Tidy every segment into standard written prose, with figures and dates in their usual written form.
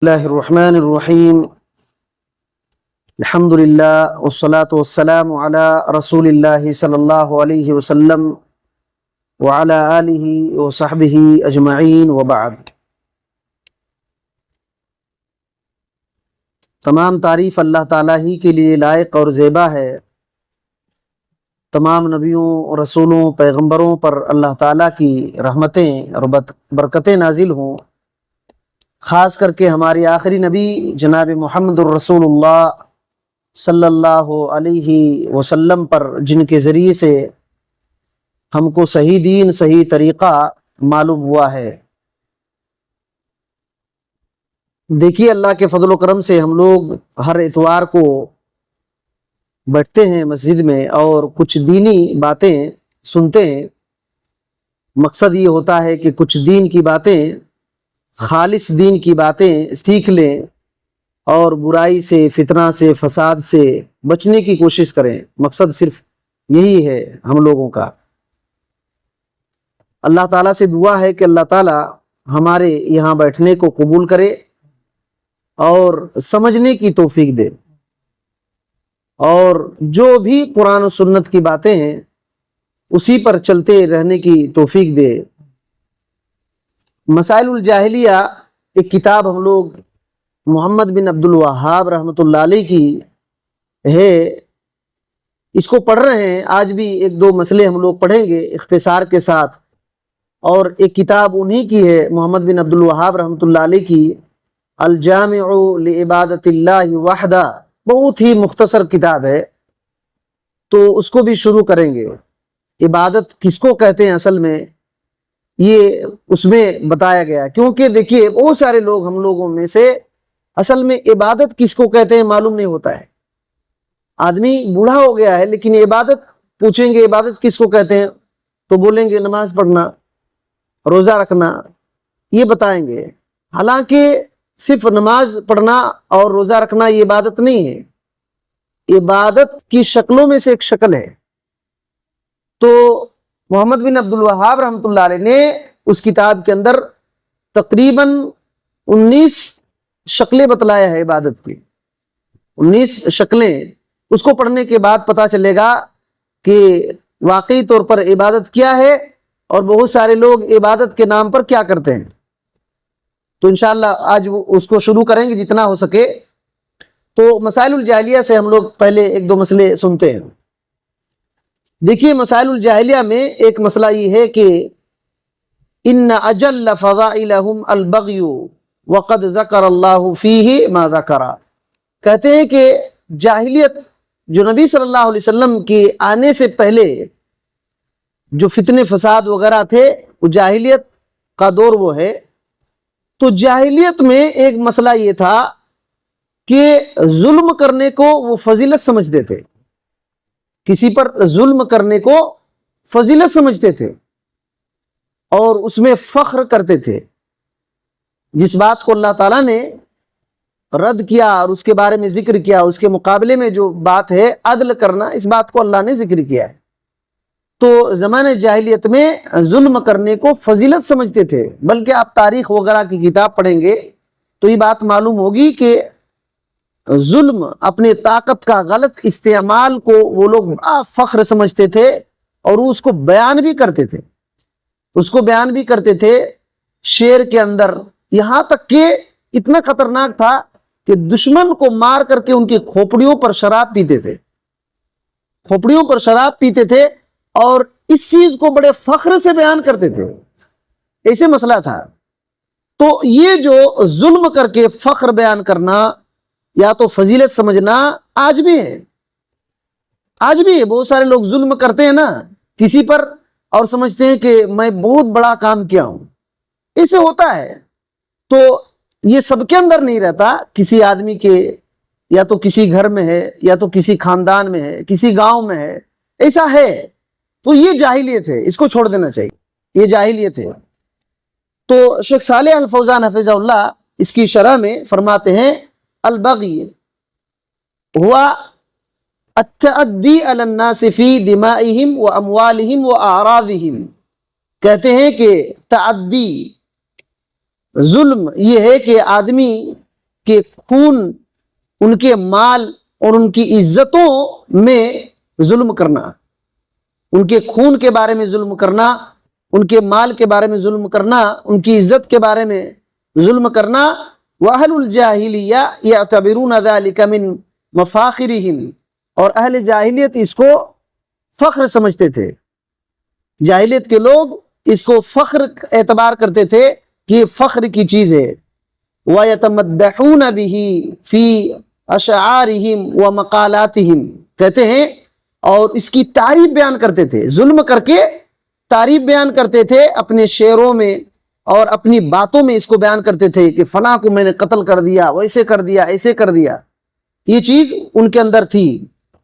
اللہ الرحمن الرحیم الحمد للہ والصلاة والسلام علی رسول اللہ صلی اللہ علیہ وسلم وعلی آلہ وصحبہ اجمعین وبعد۔ تمام تعریف اللہ تعالیٰ ہی کے لیے لائق اور زیبا ہے۔ تمام نبیوں، رسولوں، پیغمبروں پر اللہ تعالیٰ کی رحمتیں اور برکتیں نازل ہوں، خاص کر کے ہماری آخری نبی جناب محمد الرسول اللہ صلی اللہ علیہ وسلم پر، جن کے ذریعے سے ہم کو صحیح دین، صحیح طریقہ معلوم ہوا ہے۔ دیکھیے، اللہ کے فضل و کرم سے ہم لوگ ہر اتوار کو بیٹھتے ہیں مسجد میں اور کچھ دینی باتیں سنتے ہیں۔ مقصد یہ ہوتا ہے کہ کچھ دین کی باتیں، خالص دین کی باتیں سیکھ لیں اور برائی سے، فتنہ سے، فساد سے بچنے کی کوشش کریں۔ مقصد صرف یہی ہے ہم لوگوں کا۔ اللہ تعالیٰ سے دعا ہے کہ اللہ تعالیٰ ہمارے یہاں بیٹھنے کو قبول کرے اور سمجھنے کی توفیق دے، اور جو بھی قرآن و سنت کی باتیں ہیں اسی پر چلتے رہنے کی توفیق دے۔ مسائل الجاہلیہ ایک کتاب ہم لوگ محمد بن عبد الوہاب رحمۃ اللہ علیہ کی ہے، اس کو پڑھ رہے ہیں۔ آج بھی ایک دو مسئلے ہم لوگ پڑھیں گے اختصار کے ساتھ۔ اور ایک کتاب انہی کی ہے، محمد بن عبد الوہاب رحمۃ اللہ علیہ کی، الجامع لعبادۃ اللہ وحدہ، بہت ہی مختصر کتاب ہے، تو اس کو بھی شروع کریں گے۔ عبادت کس کو کہتے ہیں اصل میں، یہ اس میں بتایا گیا، کیونکہ دیکھیے بہت سارے لوگ، ہم لوگوں میں سے اصل میں عبادت کس کو کہتے ہیں معلوم نہیں ہوتا ہے۔ آدمی بوڑھا ہو گیا ہے لیکن عبادت پوچھیں گے عبادت کس کو کہتے ہیں تو بولیں گے نماز پڑھنا، روزہ رکھنا، یہ بتائیں گے۔ حالانکہ صرف نماز پڑھنا اور روزہ رکھنا یہ عبادت نہیں ہے، عبادت کی شکلوں میں سے ایک شکل ہے۔ تو محمد بن عبد الوہاب رحمۃ اللہ علیہ نے اس کتاب کے اندر تقریباً 19 شکلیں بتلایا ہے عبادت کی، 19 شکلیں۔ اس کو پڑھنے کے بعد پتہ چلے گا کہ واقعی طور پر عبادت کیا ہے اور بہت سارے لوگ عبادت کے نام پر کیا کرتے ہیں۔ تو انشاءاللہ آج اس کو شروع کریں گے جتنا ہو سکے۔ تو مسائل الجاہلیہ سے ہم لوگ پہلے ایک دو مسئلے سنتے ہیں۔ دیکھیے، مسائل الجاہلیہ میں ایک مسئلہ یہ ہے کہ ان اجل فضائلہم البغی وقد ذکر اللہ فیہ ما ذکر، کہتے ہیں کہ جاہلیت، جو نبی صلی اللہ علیہ وسلم کے آنے سے پہلے جو فتنے فساد وغیرہ تھے، وہ جاہلیت کا دور وہ ہے۔ تو جاہلیت میں ایک مسئلہ یہ تھا کہ ظلم کرنے کو وہ فضیلت سمجھتے تھے، کسی پر ظلم کرنے کو فضیلت سمجھتے تھے اور اس میں فخر کرتے تھے۔ جس بات کو اللہ تعالیٰ نے رد کیا اور اس کے بارے میں ذکر کیا، اس کے مقابلے میں جو بات ہے عدل کرنا، اس بات کو اللہ نے ذکر کیا ہے۔ تو زمانے جاہلیت میں ظلم کرنے کو فضیلت سمجھتے تھے، بلکہ آپ تاریخ وغیرہ کی کتاب پڑھیں گے تو یہ بات معلوم ہوگی کہ ظلم، اپنے طاقت کا غلط استعمال کو وہ لوگ بڑا فخر سمجھتے تھے اور اس کو بیان بھی کرتے تھے، اس کو بیان بھی کرتے تھے شعر کے اندر۔ یہاں تک کہ اتنا خطرناک تھا کہ دشمن کو مار کر کے ان کی کھوپڑیوں پر شراب پیتے تھے، کھوپڑیوں پر شراب پیتے تھے اور اس چیز کو بڑے فخر سے بیان کرتے تھے۔ ایسے مسئلہ تھا۔ تو یہ جو ظلم کر کے فخر بیان کرنا یا تو فضیلت سمجھنا آج بھی ہے، آج بھی ہے۔ بہت سارے لوگ ظلم کرتے ہیں نا کسی پر اور سمجھتے ہیں کہ میں بہت بڑا کام کیا ہوں، اسے ہوتا ہے۔ تو یہ سب کے اندر نہیں رہتا، کسی آدمی کے یا تو کسی گھر میں ہے یا تو کسی خاندان میں ہے، کسی گاؤں میں ہے، ایسا ہے۔ تو یہ جاہلیت ہے، اس کو چھوڑ دینا چاہیے، یہ جاہلیت ہے۔ تو شیخ صالح الفوزان حفظہ اللہ اس کی شرح میں فرماتے ہیں البغی ہوا التعدی علی الناس فی دمائہم و اموالہم و اعراضہم، کہتے ہیں کہ تعدی، ظلم یہ ہے کہ آدمی کے خون، ان کے مال اور ان کی عزتوں میں ظلم کرنا، ان کے خون کے بارے میں ظلم کرنا، ان کے مال کے بارے میں ظلم کرنا، ان کی عزت کے بارے میں ظلم کرنا۔ وَأَهْلُ الْجَاهِلِيَّةِ يَعْتَبِرُونَ ذَلِكَ مِن مَفَاخِرِهِمْ، اور اہل جاہلیت اس کو فخر سمجھتے تھے، جاہلیت کے لوگ اس کو فخر اعتبار کرتے تھے کہ یہ فخر کی چیز ہے۔ وَيَتَمَدَّحُونَ بِهِ فِي أَشْعَارِهِمْ وَمَقَالَاتِهِمْ، کہتے ہیں اور اس کی تعریف بیان کرتے تھے، ظلم کر کے تعریف بیان کرتے تھے اپنے شعروں میں اور اپنی باتوں میں، اس کو بیان کرتے تھے کہ فلاں کو میں نے قتل کر دیا، ویسے کر دیا، ایسے کر دیا، یہ چیز ان کے اندر تھی۔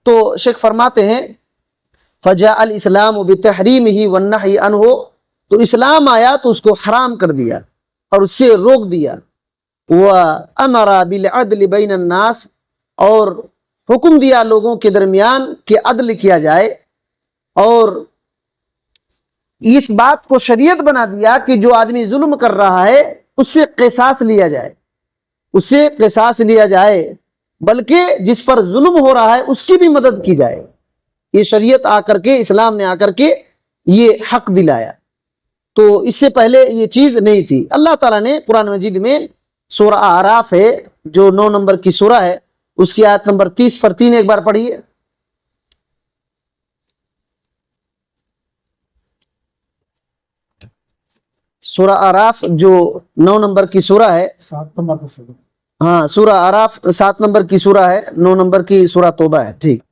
تو شیخ فرماتے ہیں فجاء الاسلام بتحریمہ والنہی عنہ، تو اسلام آیا تو اس کو حرام کر دیا اور اس سے روک دیا۔ وَأَمَرَ بِالْعَدْلِ بَيْنَ النَّاسِ، اور حکم دیا لوگوں کے درمیان کہ عدل کیا جائے، اور اس بات کو شریعت بنا دیا کہ جو آدمی ظلم کر رہا ہے اس سے قصاص لیا جائے، اس سے قصاص لیا جائے، بلکہ جس پر ظلم ہو رہا ہے اس کی بھی مدد کی جائے۔ یہ شریعت آ کر کے، اسلام نے آ کر کے یہ حق دلایا، تو اس سے پہلے یہ چیز نہیں تھی۔ اللہ تعالیٰ نے قرآن مجید میں سورہ اعراف ہے جو 9 نمبر کی سورہ ہے، اس کی آیت نمبر 30 پر 3 ایک بار پڑھیے۔ سورہ اعراف جو 9 نمبر کی سورہ ہے، 7 نمبر کی سورہ، ہاں سورہ اعراف 7 نمبر کی سورہ ہے، 9 نمبر کی سورہ توبہ ہے، ٹھیک۔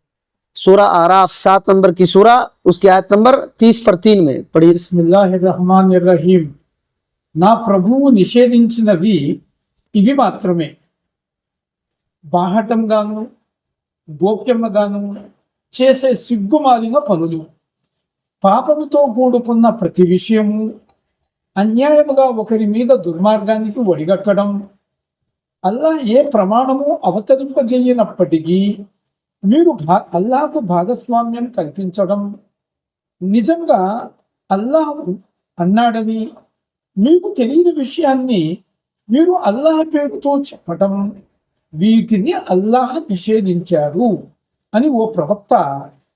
سورہ اعراف 7 نمبر کی سورہ، اس کی آیت نمبر 30 پر 3 میں پڑھیے۔ بسم اللہ الرحمن الرحیم۔ నా ప్రభువు నిషేధించినవి ఇవి మాత్రమే, బాహటంగాను గోప్యముగాను చేసే సిగ్గుమాలిన పనులు, పాపముతో కూడుకున్న ప్రతి విషయము, అన్యాయముగా ఒకరి మీద దుర్మార్గానికి ఒడిగట్టడం, అల్లాహ్ ఏ ప్రమాణము అవతరింపజేయనప్పటికీ మీరు అల్లాహకు భాగస్వామ్యం కల్పించడం, నిజంగా అల్లాహ్ అన్నాడని మీకు తెలియని విషయాన్ని మీరు అల్లాహ్ పేరుతో చెప్పటం, వీటిని అల్లాహ్ నిషేధించారు అని ఓ ప్రవక్త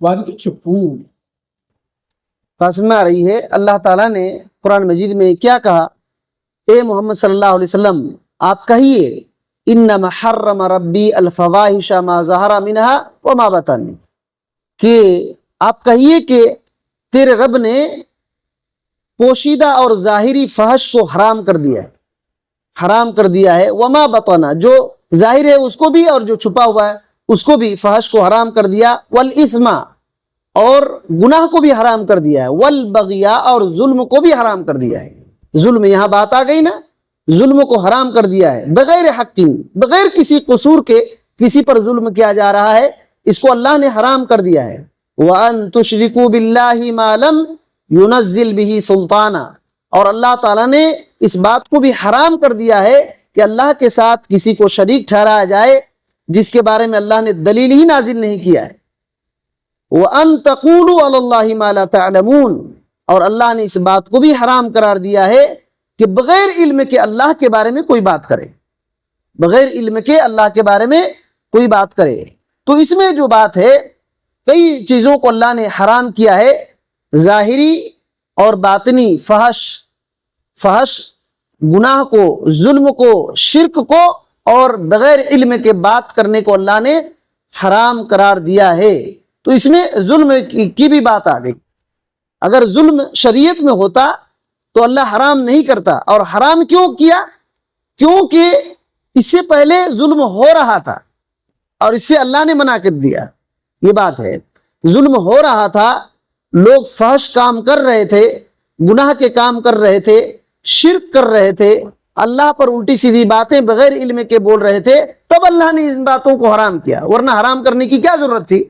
వారికి చెప్పు। قاسم میں آ رہی ہے اللہ تعالیٰ نے قرآن مجید میں کیا کہا؟ اے محمد صلی اللہ علیہ وسلم آپ کہیے انما حرم ربی الفواحش ما ظہر منہا وما بطن، کہ آپ کہیے کہ تیرے رب نے پوشیدہ اور ظاہری فحش کو حرام کر دیا ہے، حرام کر دیا ہے، وما بطن، جو ظاہر ہے اس کو بھی اور جو چھپا ہوا ہے اس کو بھی، فحش کو حرام کر دیا، والاثم، اور گناہ کو بھی حرام کر دیا ہے، والبغی، اور ظلم کو بھی حرام کر دیا ہے۔ ظلم یہاں بات آ گئی نا، ظلم کو حرام کر دیا ہے، بغیر حق، بغیر کسی قصور کے کسی پر ظلم کیا جا رہا ہے، اس کو اللہ نے حرام کر دیا ہے۔ وَأَن تُشْرِكُوا بِاللَّهِ مَا لَمْ يُنَزِّلْ بِهِ سُلْطَانًا، اور اللہ تعالیٰ نے اس بات کو بھی حرام کر دیا ہے کہ اللہ کے ساتھ کسی کو شریک ٹھہرایا جائے جس کے بارے میں اللہ نے دلیل ہی نازل نہیں کیا ہے۔ وَأَن تَقُولُوا عَلَى اللَّهِ مَا لَا تَعْلَمُونَ، اور اللہ نے اس بات کو بھی حرام قرار دیا ہے کہ بغیر علم کے اللہ کے بارے میں کوئی بات کرے، بغیر علم کے اللہ کے بارے میں کوئی بات کرے۔ تو اس میں جو بات ہے، کئی چیزوں کو اللہ نے حرام کیا ہے، ظاہری اور باطنی فحش، گناہ کو، ظلم کو، شرک کو، اور بغیر علم کے بات کرنے کو اللہ نے حرام قرار دیا ہے۔ تو اس میں ظلم کی بھی بات آ گئی۔ اگر ظلم شریعت میں ہوتا تو اللہ حرام نہیں کرتا، اور حرام کیوں کیا؟ کیونکہ اس سے پہلے ظلم ہو رہا تھا اور اس سے اللہ نے منع کر دیا، یہ بات ہے۔ ظلم ہو رہا تھا، لوگ فحش کام کر رہے تھے، گناہ کے کام کر رہے تھے، شرک کر رہے تھے، اللہ پر الٹی سیدھی باتیں بغیر علم کے بول رہے تھے، تب اللہ نے ان باتوں کو حرام کیا، ورنہ حرام کرنے کی کیا ضرورت تھی؟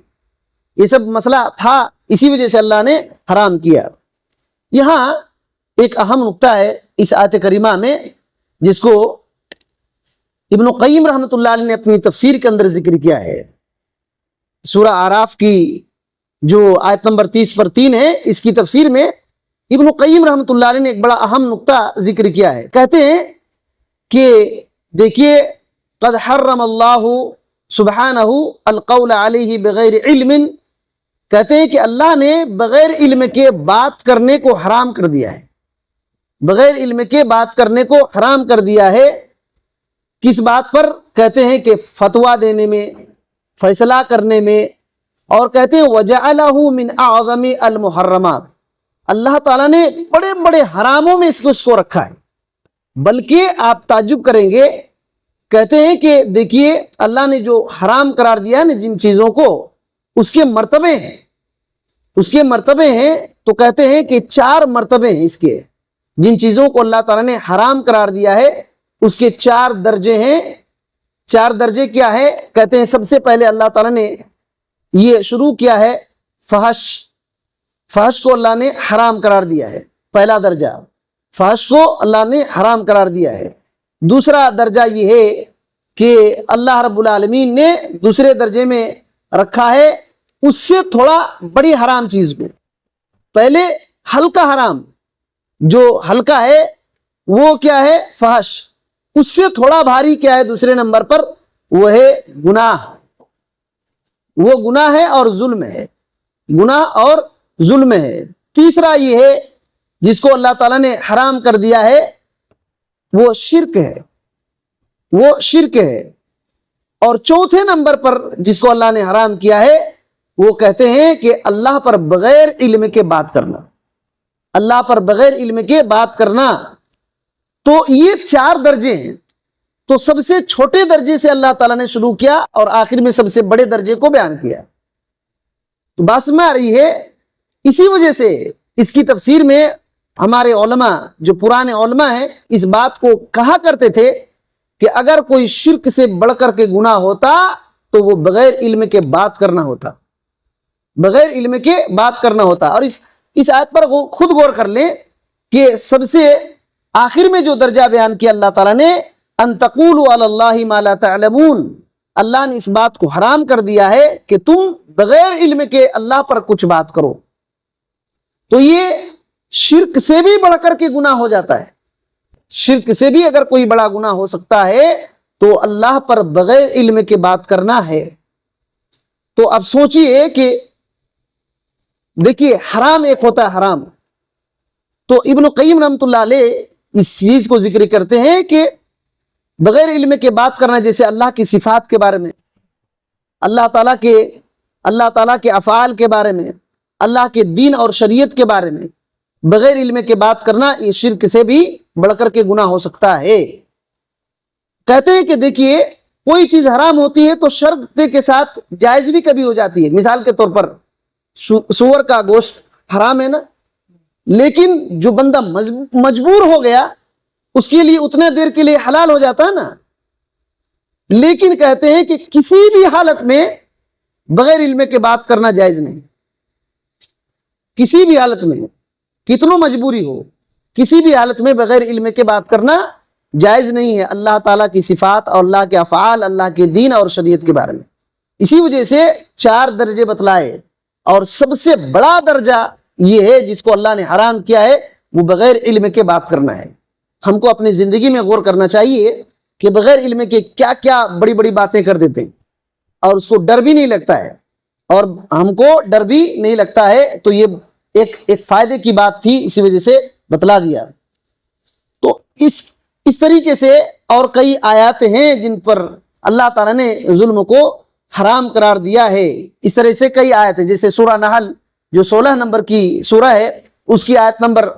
یہ سب مسئلہ تھا، اسی وجہ سے اللہ نے حرام کیا۔ یہاں ایک اہم نقطہ ہے اس آیت کریمہ میں، جس کو ابن قیم رحمۃ اللہ علیہ نے اپنی تفسیر کے اندر ذکر کیا ہے۔ سورہ اعراف کی جو آیت نمبر 30 پر 3 ہے، اس کی تفسیر میں ابن قیم رحمۃ اللہ علیہ نے ایک بڑا اہم نقطہ ذکر کیا ہے۔ کہتے ہیں کہ دیکھیے قد حرم اللہ سبحانہ القول علیہ بغیر علم، کہتے ہیں کہ اللہ نے بغیر علم کے بات کرنے کو حرام کر دیا ہے، بغیر علم کے بات کرنے کو حرام کر دیا ہے۔ کس بات پر؟ کہتے ہیں کہ فتویٰ دینے میں، فیصلہ کرنے میں، اور کہتے ہیں وَجَعَلَهُ مِنْ أَعْظَمِ الْمُحَرَّمَاتِ، اللہ تعالیٰ نے بڑے بڑے حراموں میں اس کو رکھا ہے۔ بلکہ آپ تعجب کریں گے، کہتے ہیں کہ دیکھیے اللہ نے جو حرام قرار دیا ہے نا جن چیزوں کو، اس کے مرتبے ہیں، اس کے مرتبے ہیں، تو کہتے ہیں کہ 4 مرتبے ہیں اس کے، جن چیزوں کو اللہ تعالیٰ نے حرام قرار دیا ہے اس کے 4 درجے ہیں۔ 4 درجے کیا ہے؟ کہتے ہیں سب سے پہلے اللہ تعالیٰ نے یہ شروع کیا ہے فحش کو اللہ نے حرام قرار دیا ہے، پہلا درجہ فحش کو اللہ نے حرام قرار دیا ہے۔ دوسرا درجہ یہ ہے کہ اللہ رب العالمین نے دوسرے درجے میں رکھا ہے اس سے تھوڑا بڑی حرام چیز کو۔ پہلے ہلکا حرام، جو ہلکا ہے وہ کیا ہے؟ فحش۔ اس سے تھوڑا بھاری کیا ہے دوسرے نمبر پر؟ وہ ہے گناہ، وہ گناہ ہے اور ظلم ہے، گناہ اور ظلم ہے۔ تیسرا یہ ہے جس کو اللہ تعالیٰ نے حرام کر دیا ہے، وہ شرک ہے، وہ شرک ہے۔ اور چوتھے نمبر پر جس کو اللہ نے حرام کیا ہے وہ کہتے ہیں کہ اللہ پر بغیر علم کے بات کرنا، اللہ پر بغیر علم کے بات کرنا۔ تو یہ 4 درجے ہیں، تو سب سے چھوٹے درجے سے اللہ تعالیٰ نے شروع کیا اور آخر میں سب سے بڑے درجے کو بیان کیا۔ تو بات سمجھ آ رہی ہے؟ اسی وجہ سے اس کی تفسیر میں ہمارے علماء جو پرانے علماء ہیں اس بات کو کہا کرتے تھے کہ اگر کوئی شرک سے بڑھ کر کے گناہ ہوتا تو وہ بغیر علم کے بات کرنا ہوتا، بغیر علم کے بات کرنا ہوتا۔ اور اس آیت پر خود غور کر لیں کہ سب سے آخر میں جو درجہ بیان کیا اللہ تعالیٰ نے، ان تقولوا علی اللہ ما لا تعلمون، اللہ نے اس بات کو حرام کر دیا ہے کہ تم بغیر علم کے اللہ پر کچھ بات کرو۔ تو یہ شرک سے بھی بڑھ کر کے گناہ ہو جاتا ہے، شرک سے بھی اگر کوئی بڑا گناہ ہو سکتا ہے تو اللہ پر بغیر علم کے بات کرنا ہے۔ تو اب سوچئے کہ دیکھیے حرام ایک ہوتا ہے حرام، تو ابن قیم رحمۃ اللہ علیہ اس چیز کو ذکر کرتے ہیں کہ بغیر علم کے بات کرنا، جیسے اللہ کی صفات کے بارے میں، اللہ تعالیٰ کے افعال کے بارے میں، اللہ کے دین اور شریعت کے بارے میں بغیر علم کے بات کرنا، یہ شرک سے بھی بڑھ کر کے گناہ ہو سکتا ہے۔ کہتے ہیں کہ دیکھیے کوئی چیز حرام ہوتی ہے تو شرط کے ساتھ جائز بھی کبھی ہو جاتی ہے۔ مثال کے طور پر سور کا گوشت حرام ہے نا، لیکن جو بندہ مجبور ہو گیا اس کے لیے اتنے دیر کے لیے حلال ہو جاتا ہے نا۔ لیکن کہتے ہیں کہ کسی بھی حالت میں بغیر علم کے بات کرنا جائز نہیں، کسی بھی حالت میں، کتنوں مجبوری ہو، کسی بھی حالت میں بغیر علم کے بات کرنا جائز نہیں ہے اللہ تعالیٰ کی صفات اور اللہ کے افعال، اللہ کے دین اور شریعت کے بارے میں۔ اسی وجہ سے 4 درجے بتلائے، اور سب سے بڑا درجہ یہ ہے جس کو اللہ نے حرام کیا ہے، وہ بغیر علم کے بات کرنا ہے۔ ہم کو اپنی زندگی میں غور کرنا چاہیے کہ بغیر علم کے کیا کیا بڑی بڑی باتیں کر دیتے ہیں اور اس کو ڈر بھی نہیں لگتا ہے، اور ہم کو ڈر بھی نہیں لگتا ہے۔ تو یہ ایک فائدے کی بات تھی، اسی وجہ سے بتلا دیا۔ تو اس طریقے سے اور کئی آیات ہیں جن پر اللہ تعالیٰ نے ظلم کو حرام قرار دیا ہے۔ اس طرح سے کئی آیت ہیں، جیسے سورہ نحل جو 16 نمبر کی سورہ ہے، اس کی آیت نمبر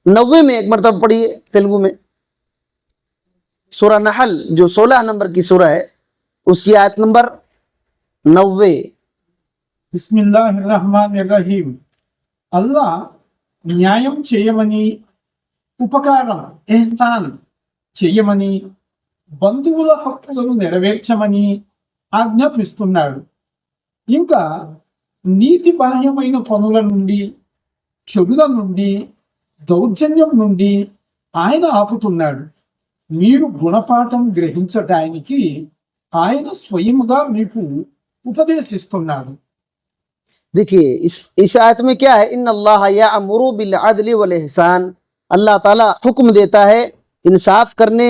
90 میں ایک مرتبہ پڑھیے تیلگو میں۔ سورہ نحل جو 16 نمبر کی سورہ ہے اس کی آیت نمبر 90۔ بسم اللہ الرحمن الرحیم۔ అల్లా న్యాయం చేయమని, ఉపకారం ఎహ్సాన్ చేయమని, బంధువుల హక్కులను నెరవేర్చమని ఆజ్ఞాపిస్తున్నాడు. ఇంకా నీతి బాహ్యమైన పనుల నుండి, చెడుల నుండి, దౌర్జన్యం నుండి ఆయన ఆపుతున్నాడు. మీరు గుణపాఠం గ్రహించడానికి ఆయన స్వయముగా మీకు ఉపదేశిస్తున్నాడు. دیکھیے اس آیت میں کیا ہے، ان اللہ یأمر بالعدل والاحسان، اللہ تعالیٰ حکم دیتا ہے انصاف کرنے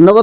90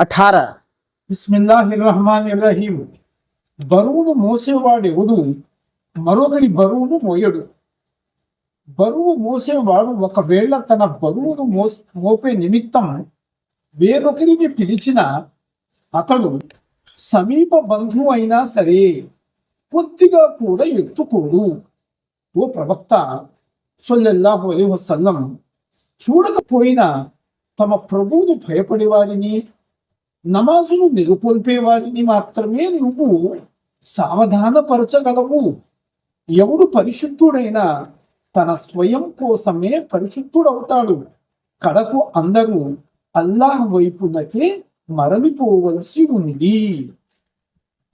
18। బిస్మిల్లాహిర్రహ్మానిర్రహీం. బరువును మోసేవాడెవడు మరొకరి బరువును మోయడు. బరువు మోసేవాడు ఒకవేళ తన బరువును మోపే నిమిత్తం వేరొకరిని పిలిచిన అతడు సమీప బంధువు అయినా సరే కొద్దిగా కూడా ఎత్తుకోడు. ఓ ప్రవక్త సల్లల్లాహు అలైహి వసల్లం చూడకపోయినా తమ ప్రభువును భయపడేవారిని, నమాజును నెలకొల్పేవారిని మాత్రమే నువ్వు సావధానపరచగలవు. ఎవడు పరిశుద్ధుడైనా తన స్వయం కోసమే పరిశుద్ధుడవుతాడు. కడకు అందరూ అల్లాహ్ వైపునకే మరలిపోవలసి ఉంది.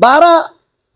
12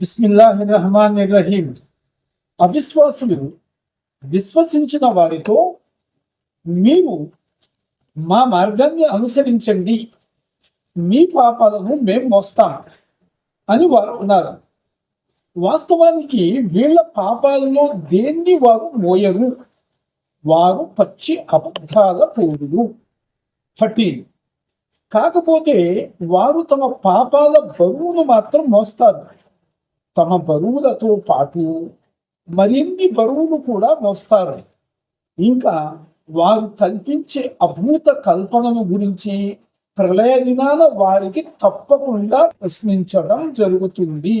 బిస్మిల్లాహిర్రహమానిర్రహీం. అవిశ్వాసులు విశ్వసించిన వారితో మీరు మా మార్గాన్ని అనుసరించండి, మీ పాపాలను మేము మోస్తాం అని వారు అన్నారు. వాస్తవానికి వీళ్ళ పాపాలలో దేన్ని వారు మోయరు, వారు పచ్చి అబద్ధాల పోరులు. 13. కాకపోతే వారు తమ పాపాల బరువును మాత్రం మోస్తారు, తమ బరువులతో పాటు మరిన్ని బరువులు కూడా మోస్తారు. ఇంకా వారు కల్పించే అభూత కల్పనల గురించి ప్రళయ దినాన వారికి తప్పకుండా ప్రశ్నించడం జరుగుతుంది.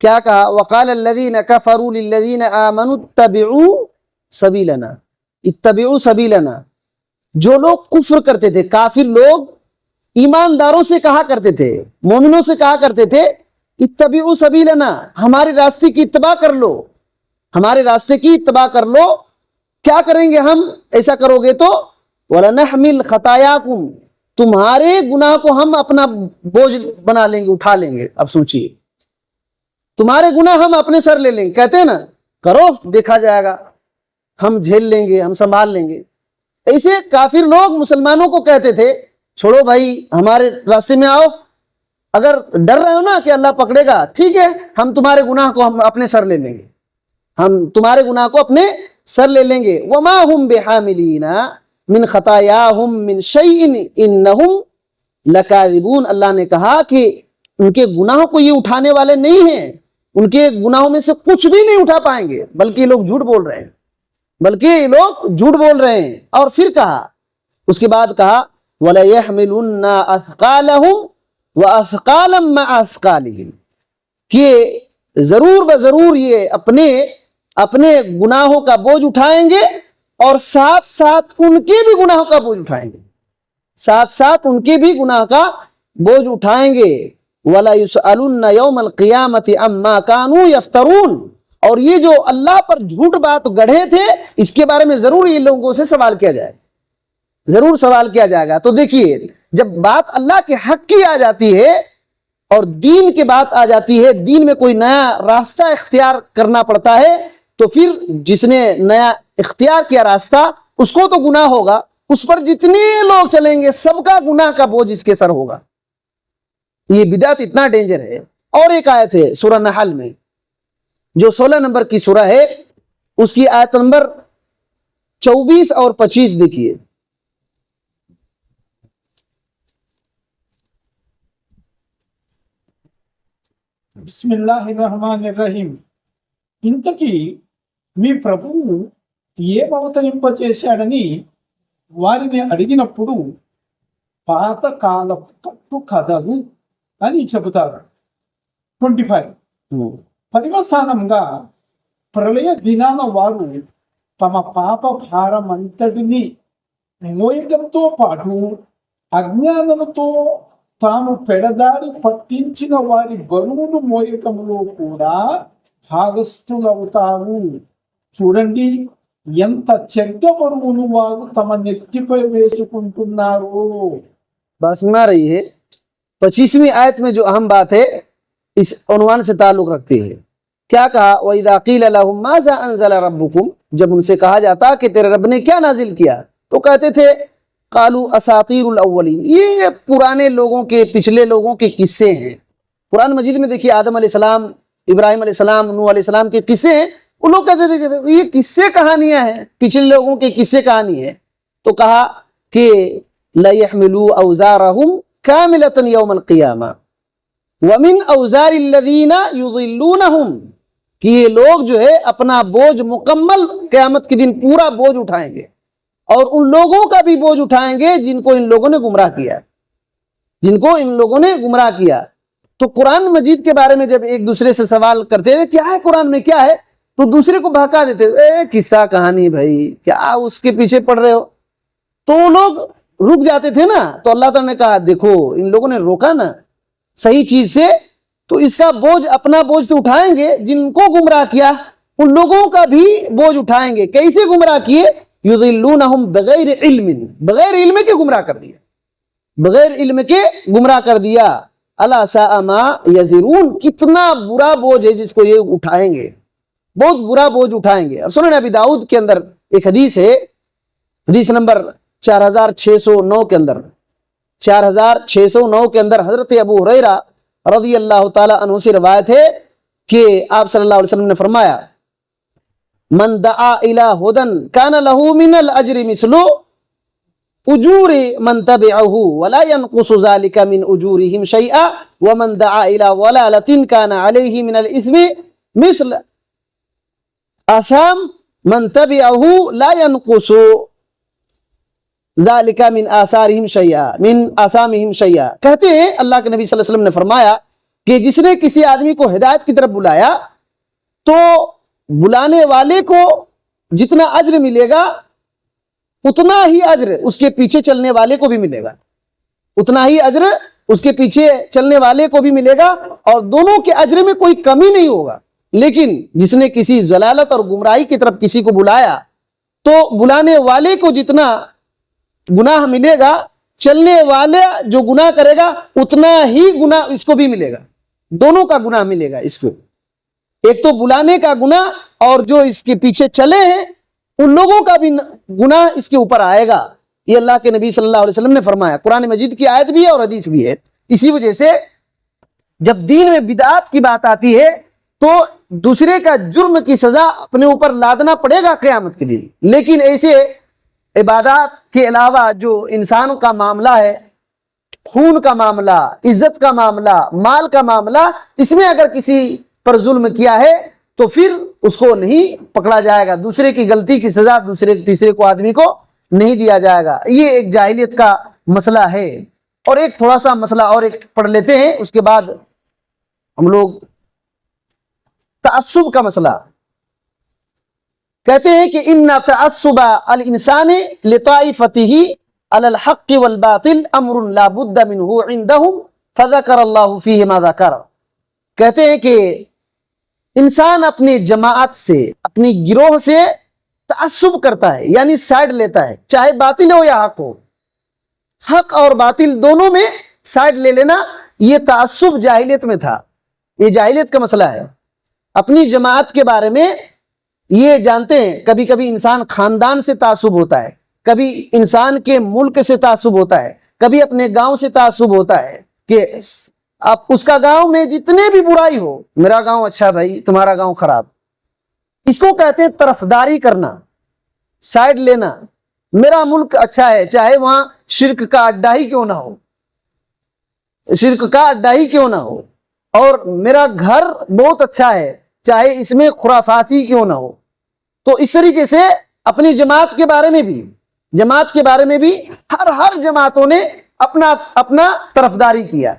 کیا کہا؟ وقال الذین کفروا للذین آمنوا اتبعوا سبیلنا، اتبعوا سبیلنا. جو لوگ کفر کرتے تھے، کافر لوگ ایمانداروں سے کہا کرتے تھے، مومنوں سے کہا کرتے تھے اتبعوا سبیلنا، ہمارے راستے کی اتباع کر لو، ہمارے راستے کی اتباع کر لو. کیا کریں گے ہم ایسا کرو گے تو؟ وَلَنَحْمِلْ خَطَايَاكُمْ، تمہارے گناہ کو ہم اپنا بوجھ بنا لیں گے، اٹھا لیں گے. اب سوچئے، تمہارے گناہ ہم اپنے سر لے لیں گے. کہتے ہیں نا کرو دیکھا جائے گا، ہم جھیل لیں گے، ہم سنبھال لیں گے. ایسے کافر لوگ مسلمانوں کو کہتے تھے چھوڑو بھائی ہمارے راستے میں آؤ، اگر ڈر رہے ہو نا کہ اللہ پکڑے گا، ٹھیک ہے ہم تمہارے گناہ کو ہم اپنے سر لے لیں گے، ہم تمہارے گناہ کو اپنے سر لے لیں گے. وما هم بحاملین من خطاياهم من شيء انهم لکاذبون. اللہ نے کہا کہ ان کے گناہوں کو یہ اٹھانے والے نہیں ہیں، ان کے گناہوں میں سے کچھ بھی نہیں اٹھا پائیں گے، بلکہ یہ لوگ جھوٹ بول رہے ہیں، بلکہ یہ لوگ جھوٹ بول رہے ہیں. اور پھر کہا، اس کے بعد کہا وَلَيَحْمِلُنَّ أَثْقَالَهُمْ وَأَثْقَالًا مَعَ أَثْقَالِهِمْ، کہ ضرور بضرور یہ اپنے گناہوں کا بوجھ اٹھائیں گے اور ساتھ ساتھ ان کے بھی گناہوں کا بوجھ اٹھائیں گے، ساتھ ساتھ ان کے بھی گناہ کا بوجھ اٹھائیں گے. وَلَا يُسْأَلُنَّ يَوْمَ الْقِيَامَةِ عَمَّا كَانُوا يَفْتَرُونَ، اور یہ جو اللہ پر جھوٹ بات گڑھے تھے اس کے بارے میں ضرور یہ لوگوں سے سوال کیا جائے، ضرور سوال کیا جائے گا. تو دیکھیے جب بات اللہ کے حق کی آ جاتی ہے اور دین کی بات آ جاتی ہے، دین میں کوئی نیا راستہ اختیار کرنا پڑتا ہے، تو پھر جس نے نیا اختیار کیا راستہ اس کو تو گناہ ہوگا، اس پر جتنے لوگ چلیں گے سب کا گناہ کا بوجھ اس کے سر ہوگا. یہ بدعت اتنا ڈینجر ہے. اور ایک آیت ہے سورہ نحل میں جو 16 نمبر کی سورہ ہے، اس کی آیت نمبر 24 اور 25 دیکھیے. బిస్మిల్లాహిర్రహమానిర్రహీం. ఇంతకీ మీ ప్రభువు ఏం అవతరింపచేశాడని వారిని అడిగినప్పుడు పాతకాలపు కట్టు కథలు అని చెబుతారు. 25. పర్యవసానంగా ప్రళయ దినాన వారు తమ పాప భారమంతటిని మోయడంతో పాటు అజ్ఞానముతో తాము పెడదారి పట్టించిన వారి బరువును మోయటంలో కూడా భాగస్థులవుతారు. చూడండి ఎంత చెడ్డ బరువును వారు తమ నెత్తిపై వేసుకుంటున్నారు. بات سنا رہی ہے. 25ویں آیت میں جو اہم بات ہے اس عنوان سے تعلق رکھتی ہے. کیا کہا؟ وَإِذَا قِيلَ لَهُمْ مَاذَا أَنزَلَ رَبُّكُمْ، جب ان سے کہا جاتا کہ تیرے رب نے کیا نازل کیا، تو کہتے تھے قالوا اساطیر الاولین، یہ پرانے لوگوں کے، پچھلے لوگوں کے قصے ہیں. قرآن مجید میں دیکھیے آدم علیہ السلام، ابراہیم علیہ السلام، نوح علیہ السلام کے قصے ہیں. وہ لوگ کہتے تھے یہ قصے کہانیاں ہیں، پچھلے لوگوں کے قصے کہانی ہے. تو کہا کہ لَيَحْمِلُوا أَوْزَارَهُمْ كَامِلَةً يَوْمَ الْقِيَامَةِ وَمِنْ أَوْزَارِ الَّذِينَ يُضِلُّونَهُمْ، کہ یہ لوگ جو ہے اپنا بوجھ مکمل قیامت کے دن پورا بوجھ اٹھائیں گے، اور ان لوگوں کا بھی بوجھ اٹھائیں گے جن کو ان لوگوں نے گمراہ کیا، جن کو ان لوگوں نے گمراہ کیا. تو قرآن مجید کے بارے میں جب ایک دوسرے سے سوال کرتے تھے کیا ہے قرآن میں کیا ہے، تو دوسرے کو بہکا دیتے تھے، قصہ کہانی بھائی کیا اس کے پیچھے پڑ رہے ہو. تو وہ لوگ رک جاتے تھے نا. تو اللہ تعالیٰ نے کہا دیکھو ان لوگوں نے روکا نا صحیح چیز سے، تو اس کا بوجھ، اپنا بوجھ تو اٹھائیں گے، جن کو گمراہ کیا ان لوگوں کا بھی بوجھ اٹھائیں گے. کیسے گمراہ کیے؟ یضلونہم بغیر علم، بغیر علم کے گمراہ کر دیا، بغیر علم کے گمراہ کر دیا. الا ساء ما یزرون، کتنا برا بوجھ ہے جس کو یہ اٹھائیں گے، بہت برا بوجھ اٹھائیں گے. اور سنن ابی داؤد کے اندر ایک حدیث ہے، حدیث نمبر 4609 کے اندر، 4609 کے اندر حضرت ابو ہریرہ رضی اللہ تعالی عنہ سے روایت ہے کہ آپ صلی اللہ علیہ وسلم نے فرمایا من دعا الى ہدن کان له من الاجر مثل اجور من تبعه ولا ينقص ذلك من اجورهم شيئا ومن دعا الى ضلالة كان عليه من الاثم مثل آثام من تبعه لا ينقص ذالک من آثارہم شیئا، من آثامہم شیئا. کہتے ہیں اللہ کے نبی صلی اللہ علیہ وسلم نے فرمایا کہ جس نے کسی آدمی کو ہدایت کی طرف بلایا تو بلانے والے کو جتنا اجر ملے گا اتنا ہی اجر اس کے پیچھے چلنے والے کو بھی ملے گا، اتنا ہی اجر اس کے پیچھے چلنے والے کو بھی ملے گا، اور دونوں کے اجر میں کوئی کمی نہیں ہوگا۔ لیکن جس نے کسی ضلالت اور گمراہی کی طرف کسی کو بلایا تو بلانے والے کو جتنا گناہ ملے گا، چلنے والا جو گناہ کرے گا اتنا ہی گناہ اس کو بھی ملے گا، دونوں کا گناہ ملے گا اس کو، ایک تو بلانے کا گناہ اور جو اس کے پیچھے چلے ہیں ان لوگوں کا بھی گناہ اس کے اوپر آئے گا۔ یہ اللہ کے نبی صلی اللہ علیہ وسلم نے فرمایا، قرآن مجید کی آیت بھی ہے اور حدیث بھی ہے۔ اسی وجہ سے جب دین میں بدعات کی بات آتی ہے تو دوسرے کا جرم کی سزا اپنے اوپر لادنا پڑے گا قیامت کے دن، لیکن ایسے عبادات کے علاوہ جو انسان کا معاملہ ہے، خون کا معاملہ، عزت کا معاملہ، مال کا معاملہ، اس میں اگر کسی پر ظلم کیا ہے تو پھر اس کو نہیں پکڑا جائے گا، دوسرے کی غلطی کی سزا تیسرے کو آدمی کو نہیں دیا جائے گا۔ یہ ایک جاہلیت کا مسئلہ ہے۔ اور ایک تھوڑا سا مسئلہ اور ایک پڑھ لیتے ہیں، اس کے بعد ہم لوگ تعصب کا مسئلہ کہتے ہیں کہ ان تعصب الانسان لطائفته على الحق والباطل امر لا بد منه عندهم فذكر الله فيه ما ذكر۔ کہتے ہیں کہ انسان اپنی جماعت سے، اپنی گروہ سے تعصب کرتا ہے، یعنی سائیڈ لیتا ہے، چاہے باطل ہو یا حق ہو، حق اور باطل دونوں میں سائیڈ لے لینا، یہ تعصب جاہلیت میں تھا، یہ جاہلیت کا مسئلہ ہے۔ اپنی جماعت کے بارے میں یہ جانتے ہیں، کبھی کبھی انسان خاندان سے تعصب ہوتا ہے، کبھی انسان کے ملک سے تعصب ہوتا ہے، کبھی اپنے گاؤں سے تعصب ہوتا ہے کہ اب اس کا گاؤں میں جتنے بھی برائی ہو، میرا گاؤں اچھا بھائی تمہارا گاؤں خراب، اس کو کہتے ہیں طرفداری کرنا، سائیڈ لینا۔ میرا ملک اچھا ہے، چاہے وہاں شرک کا اڈا ہی کیوں نہ ہو، شرک کا اڈا ہی کیوں نہ ہو، اور میرا گھر بہت اچھا ہے، چاہے اس میں خرافات ہی کیوں نہ ہو۔ تو اس طریقے سے اپنی جماعت کے بارے میں بھی ہر جماعتوں نے اپنا طرفداری کیا،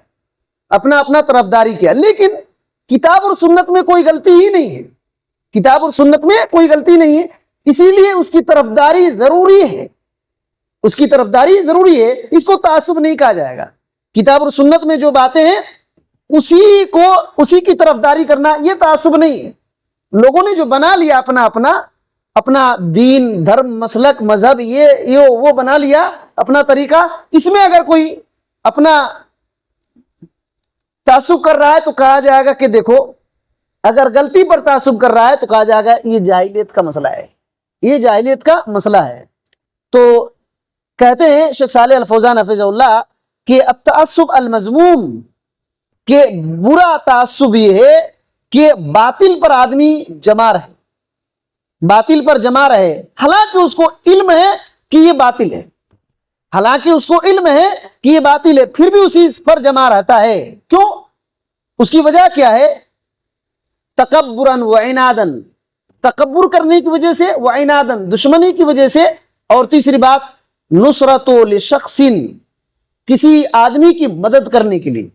اپنا طرفداری کیا، لیکن کتاب اور سنت میں کوئی غلطی ہی نہیں ہے، کتاب اور سنت میں کوئی غلطی نہیں ہے، اسی لیے اس کی طرفداری ضروری ہے، اس کی طرفداری ضروری ہے، اس کو تعصب نہیں کہا جائے گا۔ کتاب اور سنت میں جو باتیں ہیں اسی کی طرفداری کرنا یہ تعصب نہیں ہے۔ لوگوں نے جو بنا لیا اپنا دین، دھرم، مسلک، مذہب، یہ وہ بنا لیا اپنا طریقہ، اس میں اگر کوئی اپنا تعصب کر رہا ہے تو کہا جائے گا کہ دیکھو، اگر غلطی پر تعصب کر رہا ہے تو کہا جائے گا یہ جاہلیت کا مسئلہ ہے، یہ جاہلیت کا مسئلہ ہے۔ تو کہتے ہیں شیخ صالح الفوزان حفظہ اللہ کہ التعصب المذموم، کہ برا تعصب یہ ہے کہ باطل پر آدمی جمع رہے، باطل پر جمع رہے، حالانکہ اس کو علم ہے کہ یہ باطل ہے، حالانکہ اس کو علم ہے کہ یہ باطل ہے، پھر بھی اسی پر جمع رہتا ہے۔ کیوں؟ اس کی وجہ کیا ہے؟ تکبراً و عناداً، تکبر کرنے کی وجہ سے، و عناداً دشمنی کی وجہ سے، اور تیسری بات نصرت لشخص، کسی آدمی کی مدد کرنے کے لیے،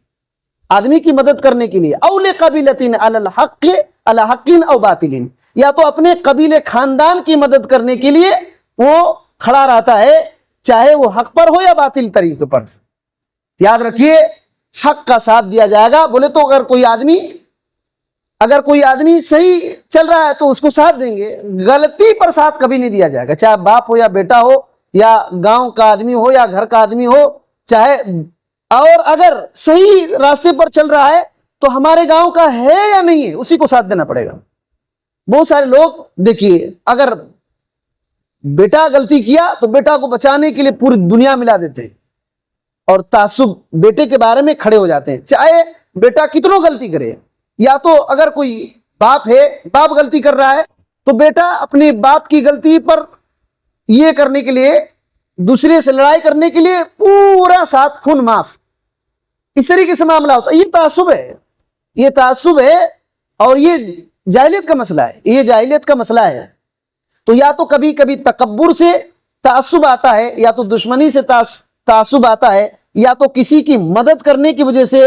آدمی کی مدد کرنے کے لیے، او لقبیلۃ علی الحق علی حق او باطل، یا تو اپنے قبیلے خاندان کی مدد کرنے کے لیے وہ کھڑا رہتا ہے، چاہے وہ حق پر ہو یا باطل طریقے پر۔ یاد رکھیے حق کا ساتھ دیا جائے گا، بولے تو اگر کوئی آدمی صحیح چل رہا ہے تو اس کو ساتھ دیں گے، غلطی پر ساتھ کبھی نہیں دیا جائے گا، چاہے باپ ہو یا بیٹا ہو، یا گاؤں کا آدمی ہو یا گھر کا آدمی ہو، چاہے، اور اگر صحیح راستے پر چل رہا ہے تو ہمارے گاؤں کا ہے یا نہیں ہے اسی کو ساتھ دینا پڑے گا۔ بہت سارے لوگ دیکھیے، اگر بیٹا غلطی کیا تو بیٹا کو بچانے کے لیے پوری دنیا ملا دیتے ہیں، اور تعصب بیٹے کے بارے میں کھڑے ہو جاتے ہیں، چاہے بیٹا کتنوں غلطی کرے، یا تو اگر کوئی باپ ہے، باپ غلطی کر رہا ہے تو بیٹا اپنے باپ کی غلطی پر یہ کرنے کے لیے، دوسرے سے لڑائی کرنے کے لیے پورا ساتھ خون معاف، اس طریقے سے معاملہ ہوتا ہے۔ یہ تعصب ہے، یہ تعصب ہے، اور یہ جاہلیت کا مسئلہ ہے، یہ جاہلیت کا مسئلہ ہے۔ تو یا تو کبھی کبھی تکبر سے تعصب آتا ہے، یا تو دشمنی سے تعصب آتا ہے، یا تو کسی کی مدد کرنے کی وجہ سے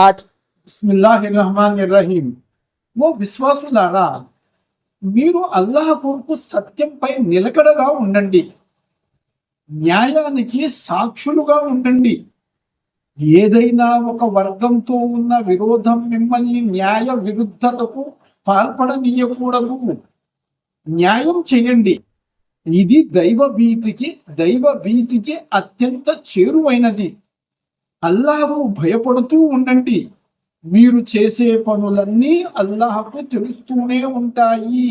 8। బిస్మిల్లాహిర్రహమానిర్రహీం. ఓ విశ్వాసులారా, మీరు అల్లాహ్ కొరకు సత్యంపై నిలకడగా ఉండండి, న్యాయానికి సాక్షులుగా ఉండండి. ఏదైనా ఒక వర్గంతో ఉన్న విరోధం మిమ్మల్ని న్యాయ విరుద్ధతకు పాల్పడనీయకూడదు. న్యాయం చేయండి. ఇది దైవ భీతికి అత్యంత చేరువైనది. అల్లాహకు భయపడుతూ ఉండండి. మీరు చేసే పనులన్నీ అల్లాహకు తెలుస్తూనే ఉంటాయి.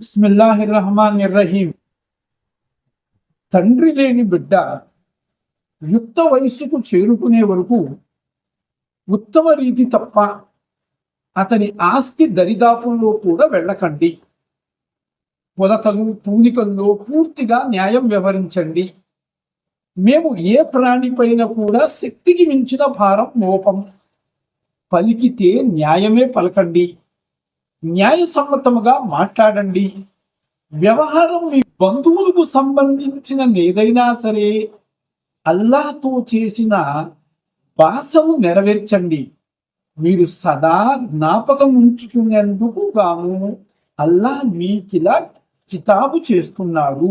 బిస్మిల్లాహిర్రహమానిర్రహీం. తండ్రి లేని బిడ్డ యుక్త వయస్సుకు చేరుకునే వరకు ఉత్తమ రీతి తప్ప అతని ఆస్తి దరిదాపుల్లో కూడా వెళ్ళకండి. పొలతలు తూనికల్లో పూర్తిగా న్యాయం వ్యవహరించండి. మేము ఏ ప్రాణిపైన కూడా శక్తికి మించిన భారం మోపం. పలికితే న్యాయమే పలకండి, న్యాయసమ్మతముగా మాట్లాడండి. వ్యవహారం మీ బంధువులకు సంబంధించిన ఏదైనా సరే అల్లాహ్తో చేసిన భాషను నెరవేర్చండి. మీరు సదా జ్ఞాపకం ఉంచుకునేందుకు గాను అల్లాహ్ మీకిలా కితాబు చేస్తున్నాడు,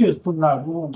చేస్తున్నాడు.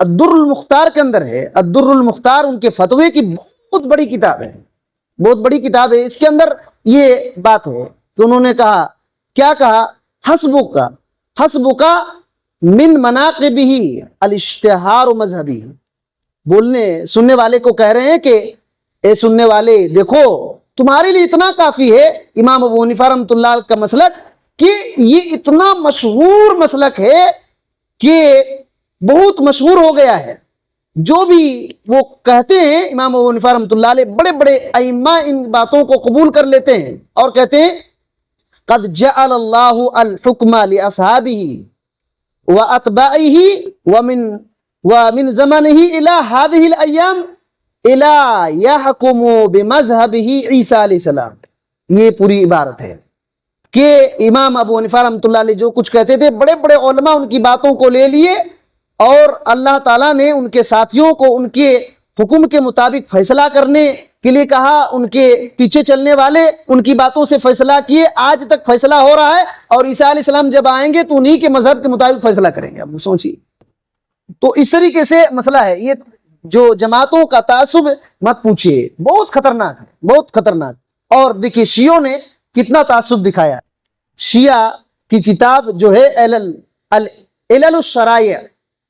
الدر المختار کے اندر ہے. الدر المختار ان کے فتوے کی بہت بڑی کتاب ہے, بہت بڑی کتاب ہے. اس کے اندر یہ بات ہے کہ انہوں نے کہا, کیا کہا, حسبک من مناقبہ الاشتہار مذہبی. بولنے سننے والے کو کہہ رہے ہیں کہ اے سننے والے دیکھو تمہارے لیے اتنا کافی ہے امام ابو حنیفہ رحمۃ اللہ علیہ کا مسلک, کہ یہ اتنا مشہور مسلک ہے کہ بہت مشہور ہو گیا ہے. جو بھی وہ کہتے ہیں امام ابو حنیفہ رحمۃ اللہ علیہ, بڑے بڑے ائمہ ان باتوں کو قبول کر لیتے ہیں اور کہتے ہیں قد جعل اللہ الحکم لاصحابہ واتباعہ ومن زمنہ الی ہذہ الایام الی یحکم بمذہبہ عیسیٰ علیہ السلام. یہ پوری عبارت ہے کہ امام ابو حنیفہ رحمۃ اللہ علیہ جو کچھ کہتے تھے, بڑے بڑے علماء ان کی باتوں کو لے لیے اور اللہ تعالیٰ نے ان کے ساتھیوں کو ان کے حکم کے مطابق فیصلہ کرنے کے لیے کہا, ان کے پیچھے چلنے والے ان کی باتوں سے فیصلہ کیے. آج تک فیصلہ ہو رہا ہے اور عیسیٰ علیہ السلام جب آئیں گے تو انہی کے مذہب کے مطابق فیصلہ کریں گے. اب سوچیے, تو اس طریقے سے مسئلہ ہے. یہ جو جماعتوں کا تعصب مت پوچھیے, بہت خطرناک ہے, بہت خطرناک. اور دیکھیے شیعوں نے کتنا تعصب دکھایا. شیعہ کی کتاب جو ہے علل الشرائع,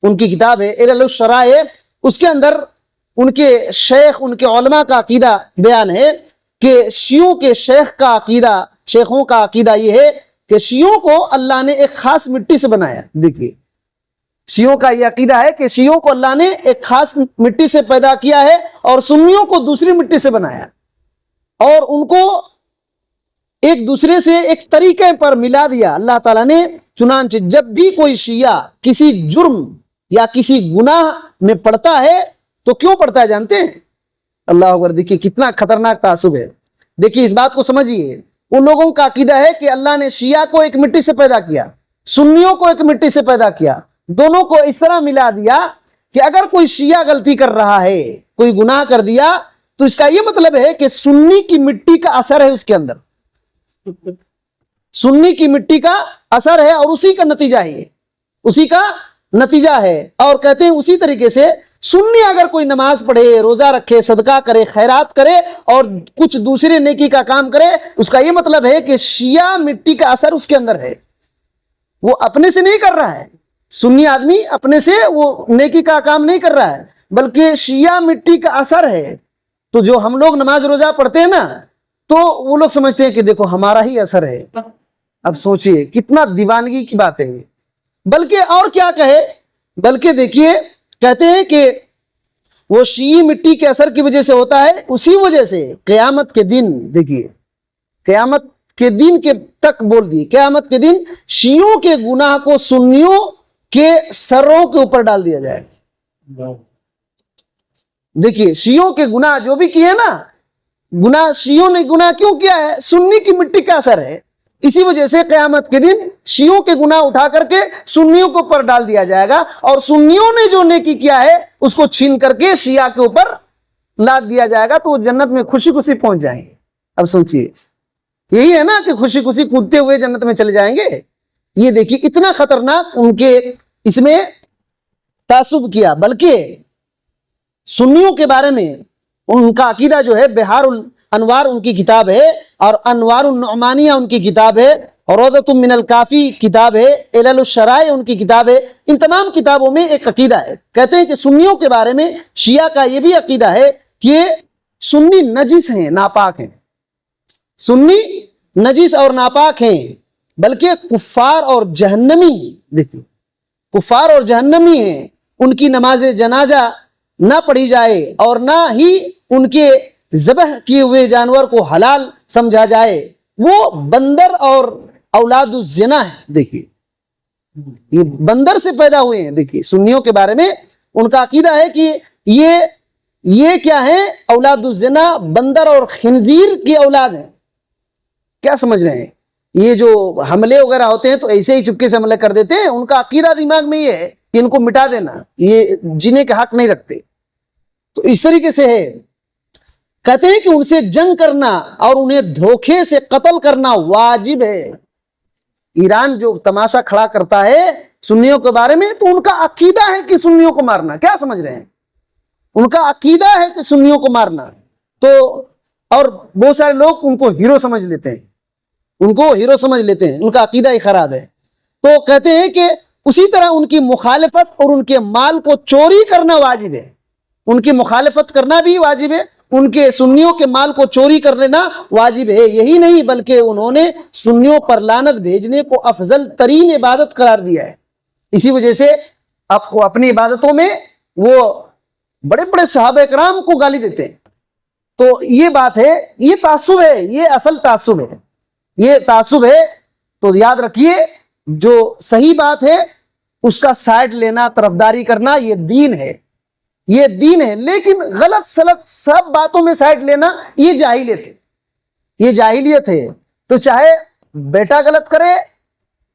ان کی کتاب ہے علل الشرائع, اس کے اندر ان کے شیخ, ان کے علماء کا عقیدہ بیان ہے کہ شیعوں کے شیخ کا عقیدہ, شیخوں کا عقیدہ یہ ہے کہ شیعوں کو اللہ نے ایک خاص مٹی سے بنایا. دیکھیے شیعوں کا یہ عقیدہ ہے کہ شیعوں کو اللہ نے ایک خاص مٹی سے پیدا کیا ہے اور سنیوں کو دوسری مٹی سے بنایا, اور ان کو ایک دوسرے سے ایک طریقے پر ملا دیا اللہ تعالیٰ نے. چنانچہ جب بھی کوئی شیعہ کسی جرم یا کسی گناہ میں پڑتا ہے تو کیوں پڑتا ہے جانتے ہیں؟ اللہ اکبر. دیکھیے کتنا خطرناک تعصب ہے. دیکھیے اس بات کو سمجھیے, ان لوگوں کا عقیدہ ہے کہ اللہ نے شیعہ کو ایک مٹی سے پیدا کیا, سنیوں کو ایک مٹی سے پیدا کیا, دونوں کو اس طرح ملا دیا کہ اگر کوئی شیعہ غلطی کر رہا ہے, کوئی گناہ کر دیا, تو اس کا یہ مطلب ہے کہ سنی کی مٹی کا اثر ہے اس کے اندر, سنی کی مٹی کا اثر ہے اور اسی کا نتیجہ ہے, اسی کا نتیجہ ہے. اور کہتے ہیں اسی طریقے سے سنی اگر کوئی نماز پڑھے, روزہ رکھے, صدقہ کرے, خیرات کرے اور کچھ دوسرے نیکی کا کام کرے, اس کا یہ مطلب ہے کہ شیعہ مٹی کا اثر اس کے اندر ہے, وہ اپنے سے نہیں کر رہا ہے. سنی آدمی اپنے سے وہ نیکی کا کام نہیں کر رہا ہے, بلکہ شیعہ مٹی کا اثر ہے. تو جو ہم لوگ نماز روزہ پڑھتے ہیں نا, تو وہ لوگ سمجھتے ہیں کہ دیکھو ہمارا ہی اثر ہے. اب سوچئے کتنا دیوانگی کی بات ہے. بلکہ اور کیا کہے, بلکہ دیکھیے کہتے ہیں کہ وہ شیعی مٹی کے اثر کی وجہ سے ہوتا ہے, اسی وجہ سے قیامت کے دن, دیکھیے قیامت کے دن کے تک بول دیے, قیامت کے دن شیعوں کے گناہ کو سنیوں کے سروں کے اوپر ڈال دیا جائے. دیکھیے شیعوں کے گناہ جو بھی کیے نا, گناہ شیعوں نے گناہ کیوں کیا ہے, سنی کی مٹی کا اثر ہے. اسی وجہ سے قیامت کے دن شیعوں کے گناہ اٹھا کر کے سنیوں کے اوپر ڈال دیا جائے گا, اور سنیوں نے جو نیکی کیا ہے اس کو چھین کر کے شیعہ کے اوپر لاد دیا جائے گا, تو وہ جنت میں خوشی خوشی پہنچ جائیں گے. اب سوچئے یہی ہے نا کہ خوشی خوشی کودتے ہوئے جنت میں چلے جائیں گے. یہ دیکھیے اتنا خطرناک ان کے اس میں تعصب کیا. بلکہ سنیوں کے بارے میں ان کا عقیدہ جو ہے, بہار الانوار ان کی کتاب ہے, اور انوار النعمانیہ ان کی کتاب ہے, اور روضۃ من الکافی کتاب ہے, علل الشرائع ان کی کتاب ہے. ان تمام کتابوں میں ایک عقیدہ ہے. کہتے ہیں کہ سنیوں کے بارے میں شیعہ کا یہ بھی عقیدہ ہے کہ سنی نجس ہیں, ناپاک ہیں. سنی نجس اور ناپاک ہیں, بلکہ کفار اور جہنمی. دیکھیں کفار اور جہنمی ہیں, ان کی نماز جنازہ نہ پڑھی جائے اور نہ ہی ان کے ذبح کیے ہوئے جانور کو حلال سمجھا جائے, وہ بندر اور اولاد الزنا ہے. دیکھیے یہ بندر سے پیدا ہوئے ہیں. دیکھیے سنیوں کے بارے میں ان کا عقیدہ ہے کہ یہ کیا ہے, اولاد الزنا, بندر اور خنزیر کی اولاد ہیں. کیا سمجھ رہے ہیں؟ یہ جو حملے وغیرہ ہوتے ہیں تو ایسے ہی چپکے سے حملے کر دیتے ہیں. ان کا عقیدہ دماغ میں یہ ہے کہ ان کو مٹا دینا, یہ جینے کا حق نہیں رکھتے. تو اس طریقے سے ہے. کہتے ہیں کہ ان سے جنگ کرنا اور انہیں دھوکے سے قتل کرنا واجب ہے. ایران جو تماشا کھڑا کرتا ہے سنیوں کے بارے میں تو ان کا عقیدہ ہے کہ سنیوں کو مارنا. کیا سمجھ رہے ہیں؟ ان کا عقیدہ ہے کہ سنیوں کو مارنا. تو اور بہت سارے لوگ ان کو ہیرو سمجھ لیتے ہیں, ان کو ہیرو سمجھ لیتے ہیں, ان کا عقیدہ ہی خراب ہے. تو کہتے ہیں کہ اسی طرح ان کی مخالفت اور ان کے مال کو چوری کرنا واجب ہے. ان کی مخالفت کرنا بھی واجب ہے, ان کے سنیوں کے مال کو چوری کر لینا واجب ہے. یہی نہیں بلکہ انہوں نے سنیوں پر لعنت بھیجنے کو افضل ترین عبادت قرار دیا ہے. اسی وجہ سے آپ کو اپنی عبادتوں میں وہ بڑے بڑے صحابہ کرام کو گالی دیتے ہیں. تو یہ بات ہے, یہ تعصب ہے, یہ اصل تعصب ہے, یہ تعصب ہے. تو یاد رکھیے جو صحیح بات ہے اس کا سائڈ لینا, طرفداری کرنا, یہ دین ہے, یہ دین ہے. لیکن غلط سلط سب باتوں میں سائڈ لینا یہ جاہلیت ہے, یہ جاہلیت ہے. تو چاہے بیٹا غلط کرے,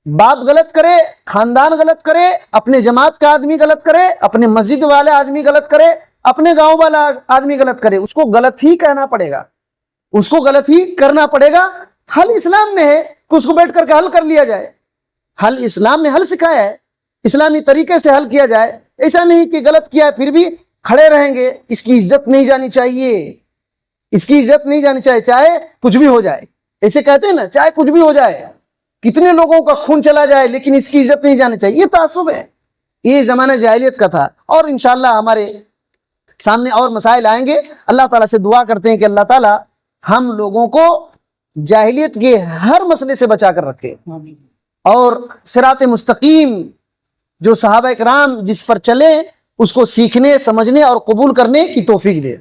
باپ غلط کرے, خاندان غلط کرے, اپنے جماعت کا آدمی غلط کرے, اپنے مسجد والے آدمی غلط کرے, اپنے گاؤں والا آدمی غلط کرے, اس کو غلط ہی کہنا پڑے گا, اس کو غلط ہی کرنا پڑے گا. حل اسلام نے ہے کہ اس کو بیٹھ کر کے حل کر لیا جائے. حل اسلام نے حل سکھایا ہے, اسلامی طریقے سے حل کیا جائے. ایسا نہیں کہ غلط کیا پھر بھی کھڑے رہیں گے. اس کی عزت نہیں جانی چاہیے, اس کی عزت نہیں جانی چاہیے, چاہے کچھ بھی ہو جائے. ایسے کہتے ہیں نا, چاہے کچھ بھی ہو جائے, کتنے لوگوں کا خون چلا جائے, لیکن اس کی عزت نہیں جانی چاہیے. یہ تعصب ہے, یہ زمانہ جاہلیت کا تھا. اور انشاءاللہ ہمارے سامنے اور مسائل آئیں گے. اللہ تعالیٰ سے دعا کرتے ہیں کہ اللہ تعالیٰ ہم لوگوں کو جاہلیت کے ہر مسئلے سے بچا کر رکھے, آمین. اور صراط مستقیم جو صحابہ کرام جس پر چلے اس کو سیکھنے, سمجھنے اور قبول کرنے کی توفیق دے.